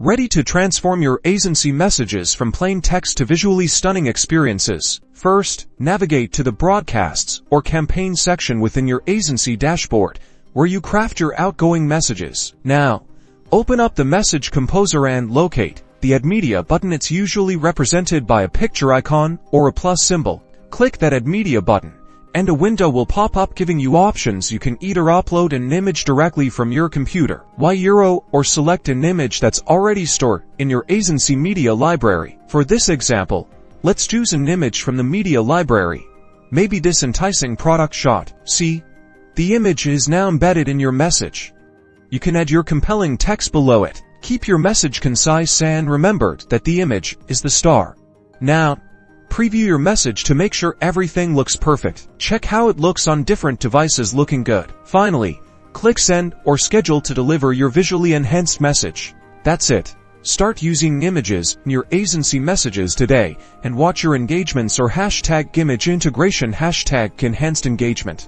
Ready to transform your Aisensy messages from plain text to visually stunning experiences? First, navigate to the Broadcasts or Campaign section within your Aisensy dashboard, where you craft your outgoing messages. Now, open up the Message Composer and locate the Add Media button. It's usually represented by a picture icon or a plus symbol. Click that Add Media button, and a window will pop up giving you options. You can either upload an image directly from your computer, or select an image that's already stored in your Aisensy media library. For this example, let's choose an image from the media library. Maybe this enticing product shot. See? The image is now embedded in your message. You can add your compelling text below it. Keep your message concise and remember that the image is the star. Now, preview your message to make sure everything looks perfect. Check how it looks on different devices. Looking good. Finally, click Send or Schedule to deliver your visually enhanced message. That's it. Start using images in your Aisensy messages today and watch your engagements or #image integration #enhanced engagement.